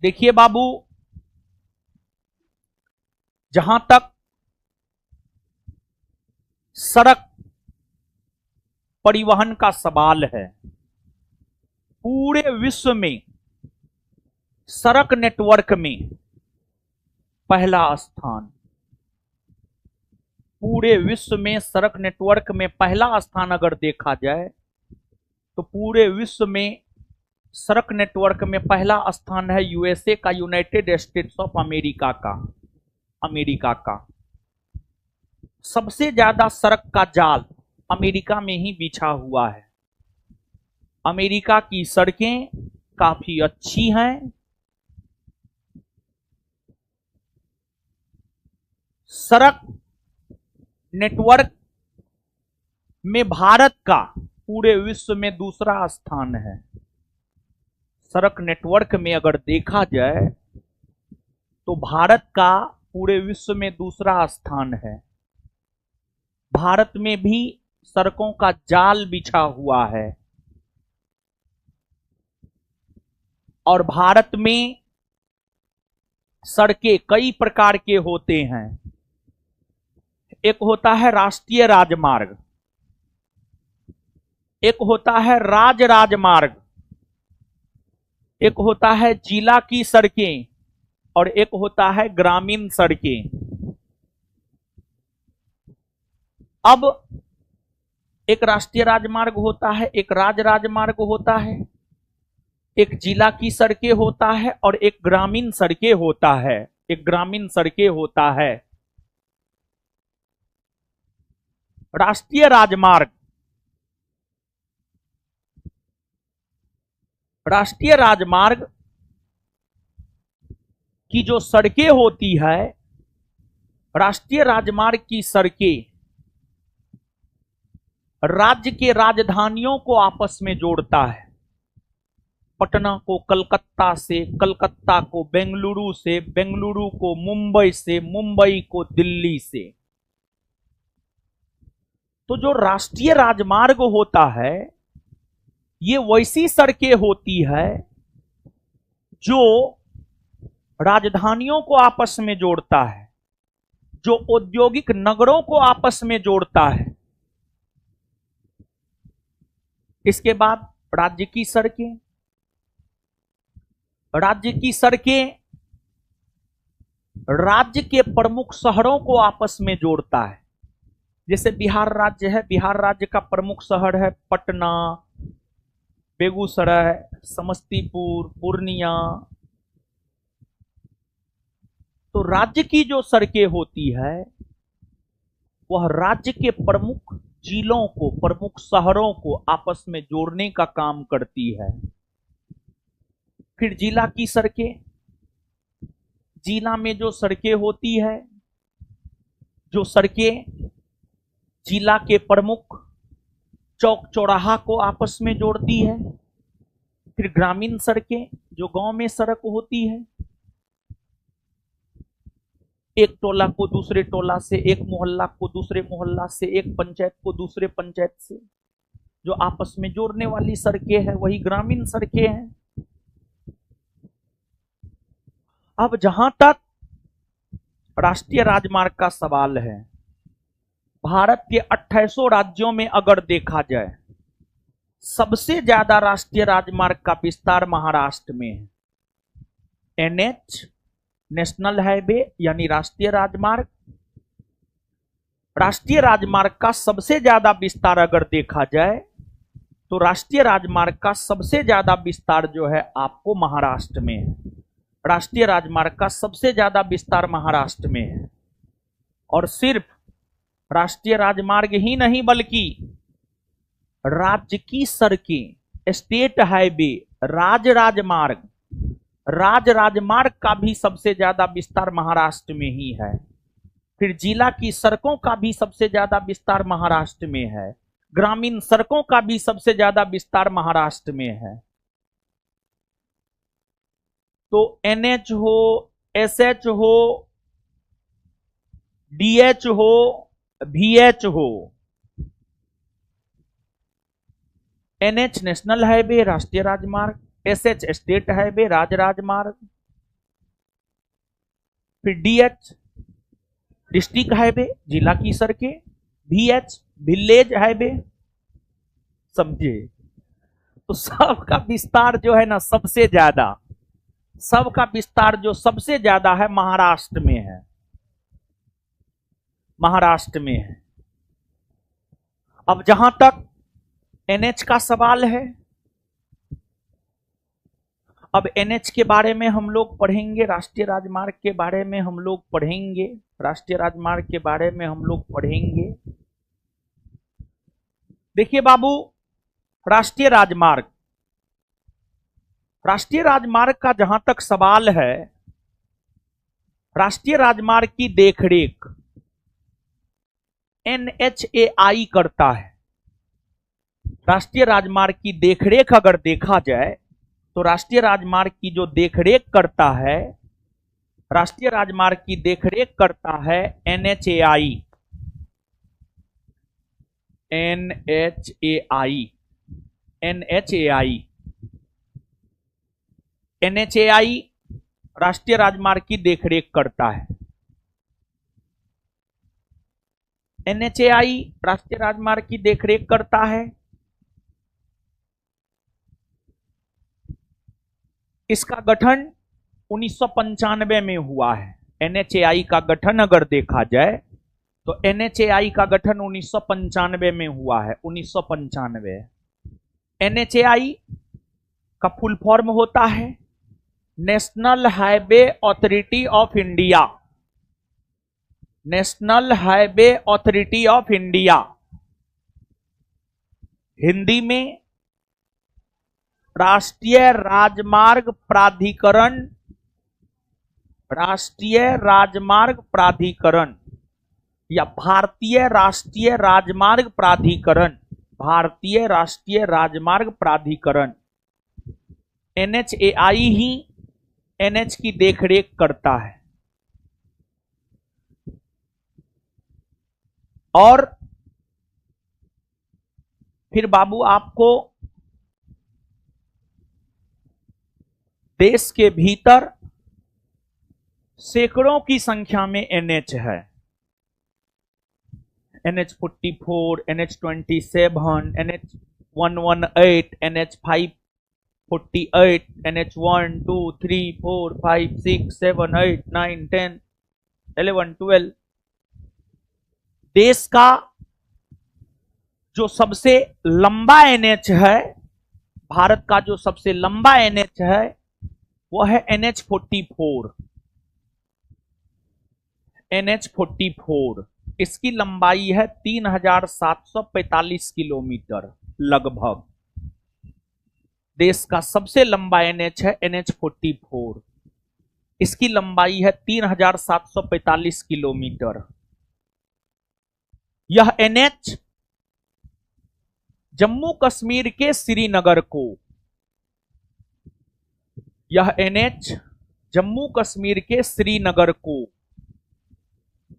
देखिए बाबू, जहां तक सड़क परिवहन का सवाल है, पूरे विश्व में सड़क नेटवर्क में पहला स्थान, पूरे विश्व में सड़क नेटवर्क में पहला स्थान अगर देखा जाए तो पूरे विश्व में सड़क नेटवर्क में पहला स्थान है यूएसए का, यूनाइटेड स्टेट्स ऑफ अमेरिका का। सबसे ज्यादा सड़क का जाल अमेरिका में ही बिछा हुआ है। अमेरिका की सड़कें काफी अच्छी हैं। सड़क नेटवर्क में भारत का पूरे विश्व में दूसरा स्थान है। सड़क नेटवर्क में अगर देखा जाए तो भारत का पूरे विश्व में दूसरा स्थान है। भारत में भी सड़कों का जाल बिछा हुआ है और भारत में सड़कें कई प्रकार के होते हैं। एक होता है राष्ट्रीय राजमार्ग, एक होता है राजमार्ग, एक होता है जिला की सड़कें और एक होता है ग्रामीण सड़कें। अब एक राष्ट्रीय राजमार्ग होता है, एक राजमार्ग होता है, एक जिला की सड़कें होता है और एक ग्रामीण सड़कें होता है, एक ग्रामीण सड़कें होता है। राष्ट्रीय राजमार्ग, राष्ट्रीय राजमार्ग की जो सड़कें होती है, राष्ट्रीय राजमार्ग की सड़कें राज्य के राजधानियों को आपस में जोड़ता है। पटना को कलकत्ता से, कलकत्ता को बेंगलुरु से, बेंगलुरु को मुंबई से, मुंबई को दिल्ली से। तो जो राष्ट्रीय राजमार्ग होता है ये वैसी सड़कें होती है जो राजधानियों को आपस में जोड़ता है, जो औद्योगिक नगरों को आपस में जोड़ता है। इसके बाद राज्य की सड़कें, राज्य की सड़कें राज्य के प्रमुख शहरों को आपस में जोड़ता है। जैसे बिहार राज्य है, बिहार राज्य का प्रमुख शहर है पटना, बेगूसराय, समस्तीपुर, पूर्णिया। तो राज्य की जो सड़कें होती है वह राज्य के प्रमुख जिलों को, प्रमुख शहरों को आपस में जोड़ने का काम करती है। फिर जिला की सड़कें, जिला में जो सड़कें होती है, जो सड़कें जिला के प्रमुख चौक चौराहा को आपस में जोड़ती है। फिर ग्रामीण सड़कें, जो गांव में सड़क होती है, एक टोला को दूसरे टोला से, एक मोहल्ला को दूसरे मोहल्ला से, एक पंचायत को दूसरे पंचायत से, जो आपस में जोड़ने वाली सड़कें हैं वही ग्रामीण सड़कें हैं। अब जहां तक राष्ट्रीय राजमार्ग का सवाल है, भारत के 28 राज्यों में अगर देखा जाए सबसे ज्यादा राष्ट्रीय राजमार्ग का विस्तार महाराष्ट्र में है। एनएच, नेशनल हाईवे यानी राष्ट्रीय राजमार्ग, राष्ट्रीय राजमार्ग का सबसे ज्यादा विस्तार अगर देखा जाए तो राष्ट्रीय राजमार्ग का सबसे ज्यादा विस्तार जो है आपको महाराष्ट्र में है। राष्ट्रीय राजमार्ग का सबसे ज्यादा विस्तार महाराष्ट्र में है। और सिर्फ राष्ट्रीय राजमार्ग ही नहीं बल्कि राज्य की सड़कें, स्टेट हाईवे, राजमार्ग, राजमार्ग का भी सबसे ज्यादा विस्तार महाराष्ट्र में ही है। फिर जिला की सड़कों का भी सबसे ज्यादा विस्तार महाराष्ट्र में है। ग्रामीण सड़कों का भी सबसे ज्यादा विस्तार महाराष्ट्र में है। तो एनएच हो, एसएच हो, डीएच हो, वीएच हो, एनएच नेशनल हाईवे, राष्ट्रीय राजमार्ग, एसएच स्टेट हाईवे, राजमार्ग, फिर DH डिस्ट्रिक्ट हाईवे, जिला की सड़कें, VH विलेज हाईवे, समझे। तो सबका विस्तार जो है ना सबसे ज्यादा, सबका विस्तार जो सबसे ज्यादा है महाराष्ट्र में है, महाराष्ट्र में है। अब जहां तक NH का सवाल है, अब NH के बारे में हम लोग पढ़ेंगे, राष्ट्रीय राजमार्ग के बारे में हम लोग पढ़ेंगे, राष्ट्रीय राजमार्ग के बारे में हम लोग पढ़ेंगे। देखिए बाबू, राष्ट्रीय राजमार्ग, राष्ट्रीय राजमार्ग का जहां तक सवाल है, राष्ट्रीय राजमार्ग की देखरेख NHAI करता है। राष्ट्रीय राजमार्ग की देखरेख अगर देखा जाए तो राष्ट्रीय राजमार्ग की जो देखरेख करता है, राष्ट्रीय राजमार्ग की देखरेख करता है NHAI। NHAI NHAI NHAI राष्ट्रीय राजमार्ग की देखरेख करता है। NHAI राष्ट्रीय राजमार्ग की देखरेख करता है। इसका गठन 1995 में हुआ है। NHAI का गठन अगर देखा जाए तो NHAI का गठन 1995 में हुआ है। 1995। NHAI का फुल फॉर्म होता है national highway authority of India. National highway authority of India, Hindi में राष्ट्रीय राजमार्ग प्राधिकरण, राष्ट्रीय राजमार्ग प्राधिकरण या भारतीय राष्ट्रीय राजमार्ग प्राधिकरण, भारतीय राष्ट्रीय राजमार्ग प्राधिकरण। NHAI ही NH की देखरेख करता है। और फिर बाबू आपको देश के भीतर सैकड़ों की संख्या में NH है। NH44, NH27, NH118, NH548, NH1, 2, 3, 4, 5, 6, 7, 8, 9, 10, 11, 12। देश का जो सबसे लंबा NH है, भारत का जो सबसे लंबा NH है वो है NH44। NH44 इसकी लंबाई है 3745 किलोमीटर लगभग। देश का सबसे लंबा NH है NH44, इसकी लंबाई है 3745 किलोमीटर। यह NH जम्मू कश्मीर के श्रीनगर को, यह NH जम्मू कश्मीर के श्रीनगर को,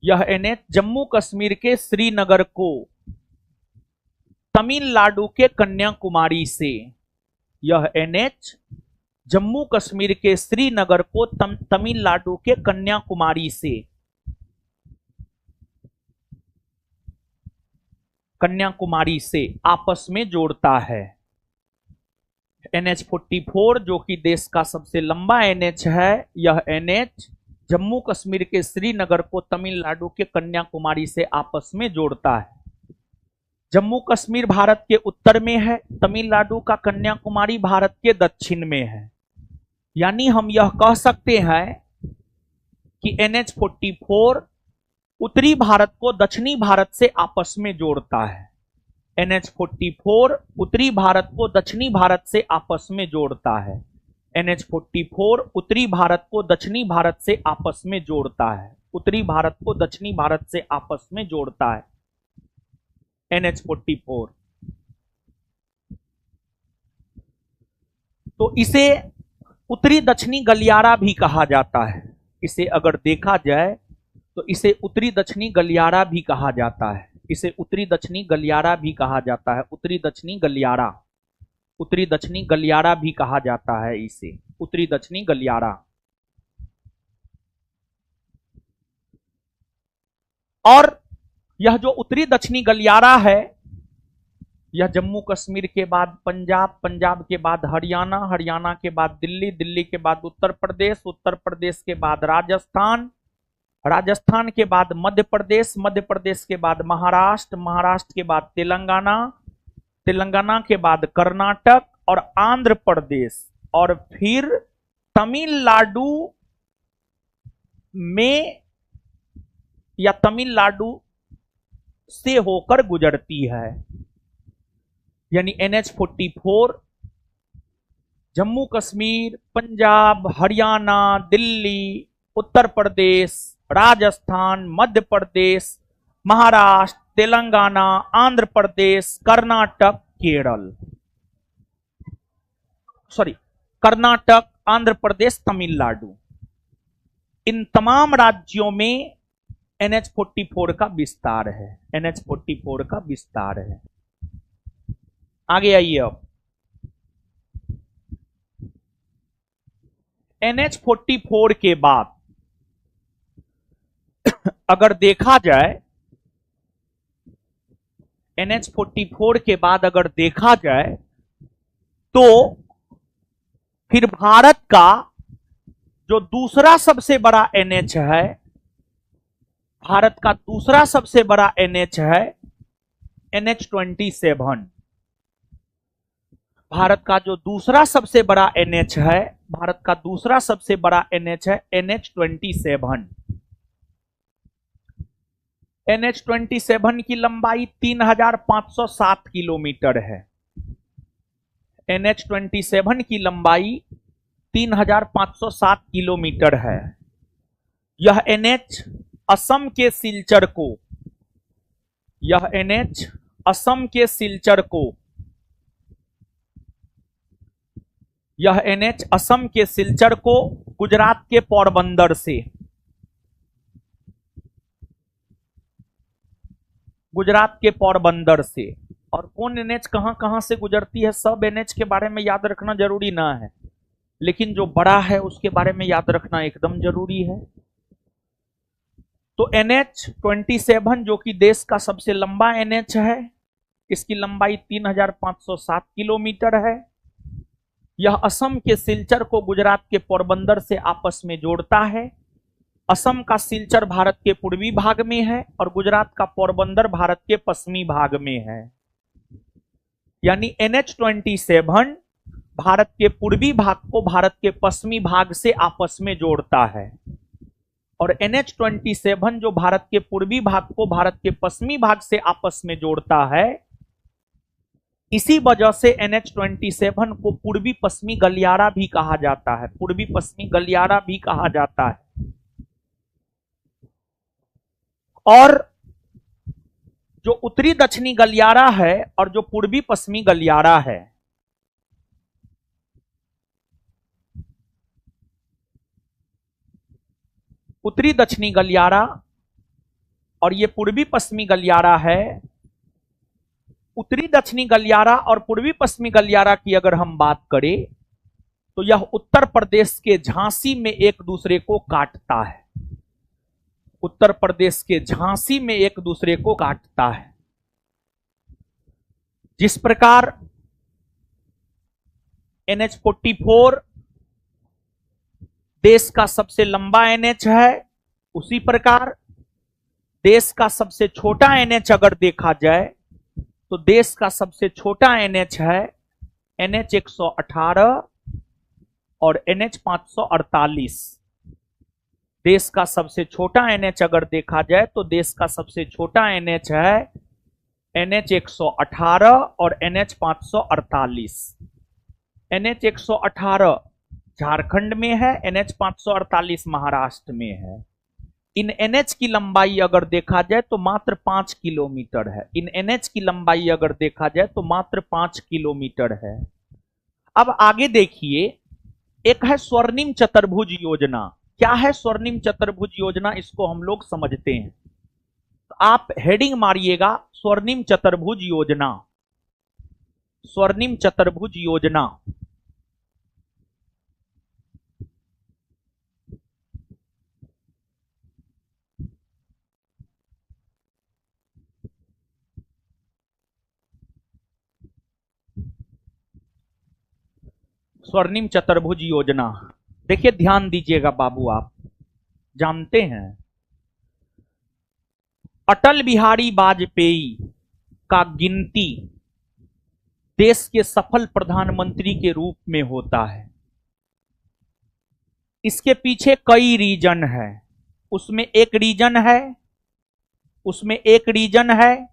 यह NH जम्मू कश्मीर के श्रीनगर को तमिलनाडु के कन्याकुमारी से, यह NH जम्मू कश्मीर के श्रीनगर को तमिलनाडु के कन्याकुमारी से, कन्याकुमारी से आपस में जोड़ता है। NH44 जो कि देश का सबसे लंबा NH है, यह NH जम्मू कश्मीर के श्रीनगर को तमिलनाडु के कन्याकुमारी से आपस में जोड़ता है। जम्मू कश्मीर भारत के उत्तर में है, तमिलनाडु का कन्याकुमारी भारत के दक्षिण में है। यानी हम यह कह सकते हैं कि NH44 उत्तरी भारत को दक्षिणी भारत से आपस में जोड़ता है। NH44 उत्तरी भारत को दक्षिणी भारत से आपस में जोड़ता है। NH44 उत्तरी भारत को दक्षिणी भारत से आपस में जोड़ता है। उत्तरी भारत को दक्षिणी भारत से आपस में जोड़ता है NH44। तो इसे उत्तरी दक्षिणी गलियारा भी कहा जाता है। इसे अगर देखा जाए तो इसे उत्तरी दक्षिणी गलियारा भी कहा जाता है। इसे उत्तरी दक्षिणी गलियारा भी कहा जाता है। उत्तरी दक्षिणी गलियारा, उत्तरी दक्षिणी गलियारा भी कहा जाता है इसे, उत्तरी दक्षिणी गलियारा। और यह जो उत्तरी दक्षिणी गलियारा है, यह जम्मू कश्मीर के बाद पंजाब, पंजाब के बाद हरियाणा, हरियाणा के बाद दिल्ली, दिल्ली के बाद उत्तर प्रदेश, उत्तर प्रदेश के बाद राजस्थान, राजस्थान के बाद मध्य प्रदेश, मध्य प्रदेश के बाद महाराष्ट्र, महाराष्ट्र के बाद तेलंगाना, तेलंगाना के बाद कर्नाटक और आंध्र प्रदेश, और फिर तमिलनाडु में या तमिलनाडु से होकर गुजरती है। यानी NH-44 जम्मू कश्मीर, पंजाब, हरियाणा, दिल्ली, उत्तर प्रदेश, राजस्थान, मध्य प्रदेश, महाराष्ट्र, तेलंगाना, आंध्र प्रदेश, कर्नाटक, केरल, कर्नाटक, आंध्र प्रदेश, तमिलनाडु, इन तमाम राज्यों में NH-44 का विस्तार है। NH-44 का विस्तार है। आगे आइए अब, NH-44 के बाद अगर देखा जाए, NH-44 के बाद अगर देखा जाए तो फिर भारत का जो दूसरा सबसे बड़ा NH है, भारत का दूसरा सबसे बड़ा NH है NH-27। भारत का जो दूसरा सबसे बड़ा NH है, भारत का दूसरा सबसे बड़ा NH है NH-27। NH-27 की लंबाई 3507 किलोमीटर है। NH-27 की लंबाई 3507 किलोमीटर है। यह NH असम के सिलचर को, यह NH असम के सिलचर को, यह NH असम के सिलचर को गुजरात के पोरबंदर से, गुजरात के पोरबंदर से, और कौन NH कहां कहां से गुजरती है, सब NH के बारे में याद रखना जरूरी ना है, लेकिन जो बड़ा है उसके बारे में याद रखना एकदम जरूरी है। तो NH-27 जो कि देश का सबसे लंबा NH है, इसकी लंबाई 3507 किलोमीटर है। यह असम के सिलचर को गुजरात के पोरबंदर से आपस में जोड़ता है। असम का सिलचर भारत के पूर्वी भाग में है और गुजरात का पोरबंदर भारत के पश्चिमी भाग में है। यानी NH-27 भारत के पूर्वी भाग को भारत के पश्चिमी भाग से आपस में जोड़ता है, और NH-27 जो भारत के पूर्वी भाग को भारत के पश्चिमी भाग से आपस में जोड़ता है, इसी वजह से NH-27 को पूर्वी पश्चिमी गलियारा भी कहा जाता है, पूर्वी पश्चिमी गलियारा भी कहा जाता है। और जो उत्तरी दक्षिणी गलियारा है और जो पूर्वी पश्चिमी गलियारा है, उत्तरी दक्षिणी गलियारा और ये पूर्वी पश्चिमी गलियारा है। उत्तरी दक्षिणी गलियारा और पूर्वी पश्चिमी गलियारा की अगर हम बात करें तो यह उत्तर प्रदेश के झांसी में एक दूसरे को काटता है, उत्तर प्रदेश के झांसी में एक दूसरे को काटता है। जिस प्रकार NH-44 देश का सबसे लंबा NH है, उसी प्रकार देश का सबसे छोटा NH अगर देखा जाए तो देश का सबसे छोटा NH है NH-118 और NH-548। देश का सबसे छोटा NH अगर देखा जाए तो देश का सबसे छोटा NH है NH-118 और NH-548। NH-118 झारखंड में है, NH-548 महाराष्ट्र में है। इन NH की लंबाई अगर देखा जाए तो मात्र 5 किलोमीटर है। इन NH की लंबाई अगर देखा जाए तो मात्र 5 किलोमीटर है। अब आगे देखिए, एक है स्वर्णिम चतुर्भुज योजना। क्या है स्वर्णिम चतुर्भुज योजना, इसको हम लोग समझते हैं। तो आप हेडिंग मारिएगा स्वर्णिम चतुर्भुज योजना, स्वर्णिम चतुर्भुज योजना। स्वर्णिम चतुर्भुज योजना। देखिए ध्यान दीजिएगा बाबू, आप जानते हैं अटल बिहारी वाजपेयी का गिनती देश के सफल प्रधानमंत्री के रूप में होता है। इसके पीछे कई रीजन है। उसमें एक रीजन है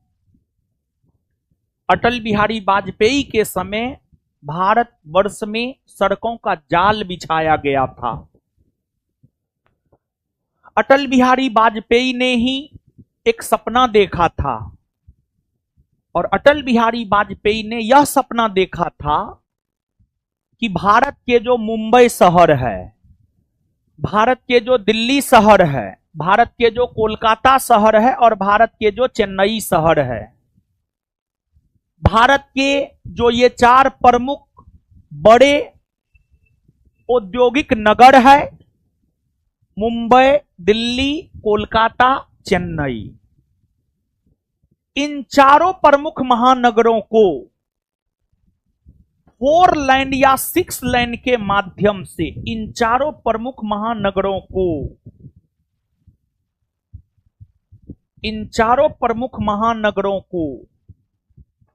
अटल बिहारी वाजपेयी के समय भारत वर्ष में सड़कों का जाल बिछाया गया था। अटल बिहारी वाजपेयी ने ही एक सपना देखा था और अटल बिहारी वाजपेयी ने यह सपना देखा था कि भारत के जो मुंबई शहर है, भारत के जो दिल्ली शहर है, भारत के जो कोलकाता शहर है और भारत के जो चेन्नई शहर है, भारत के जो ये चार प्रमुख बड़े औद्योगिक नगर है, मुंबई, दिल्ली, कोलकाता, चेन्नई, इन चारों प्रमुख महानगरों को 4 लेन या 6 लेन के माध्यम से, इन चारों प्रमुख महानगरों को, इन चारों प्रमुख महानगरों को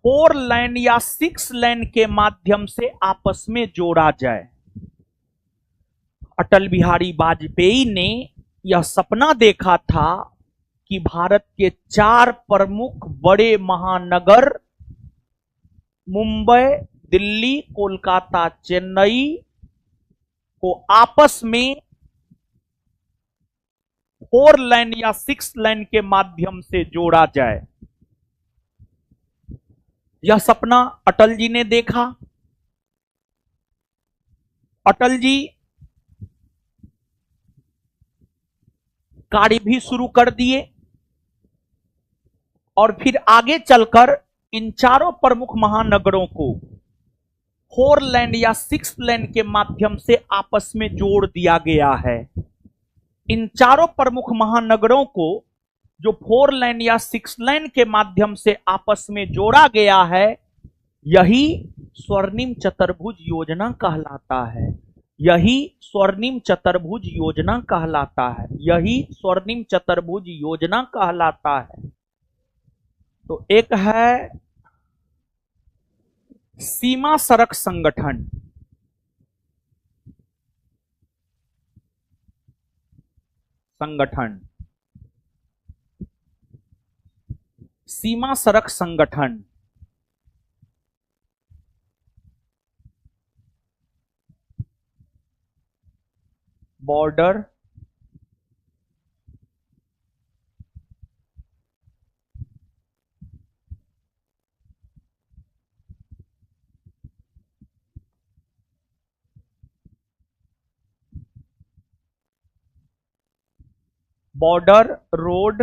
4 लेन या 6 लेन के माध्यम से आपस में जोड़ा जाए। अटल बिहारी वाजपेयी ने यह सपना देखा था कि भारत के 4 प्रमुख बड़े महानगर मुंबई, दिल्ली, कोलकाता, चेन्नई को आपस में 4 लेन या 6 लेन के माध्यम से जोड़ा जाए। यह सपना अटल जी ने देखा। अटल जी कार्य भी शुरू कर दिए और फिर आगे चलकर इन चारों प्रमुख महानगरों को 4 लेन या 6 लेन के माध्यम से आपस में जोड़ दिया गया है। इन चारों प्रमुख महानगरों को जो 4 लेन या 6 लेन के माध्यम से आपस में जोड़ा गया है, यही स्वर्णिम चतुर्भुज योजना कहलाता है। यही स्वर्णिम चतुर्भुज योजना कहलाता है। यही स्वर्णिम चतुर्भुज योजना कहलाता है। तो एक है सीमा सड़क संगठन, सीमा सड़क संगठन। बॉर्डर रोड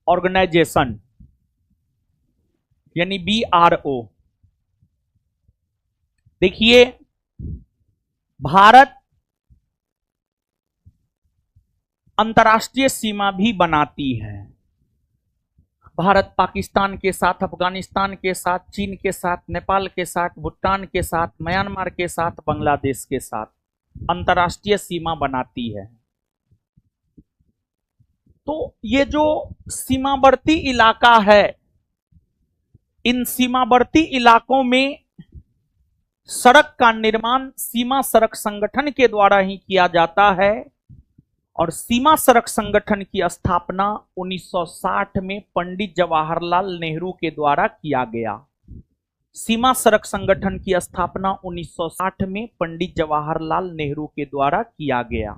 ऑर्गेनाइजेशन, यानी BRO। देखिए भारत अंतर्राष्ट्रीय सीमा भी बनाती है। भारत पाकिस्तान के साथ, अफगानिस्तान के साथ, चीन के साथ, नेपाल के साथ, भूटान के साथ, म्यांमार के साथ, बांग्लादेश के साथ अंतर्राष्ट्रीय सीमा बनाती है। तो ये जो सीमावर्ती इलाका है, इन सीमावर्ती इलाकों में सड़क का निर्माण सीमा सड़क संगठन के द्वारा ही किया जाता है और सीमा सड़क संगठन की स्थापना 1960 में पंडित जवाहरलाल नेहरू के द्वारा किया गया। सीमा सड़क संगठन की स्थापना 1960 में पंडित जवाहरलाल नेहरू के द्वारा किया गया।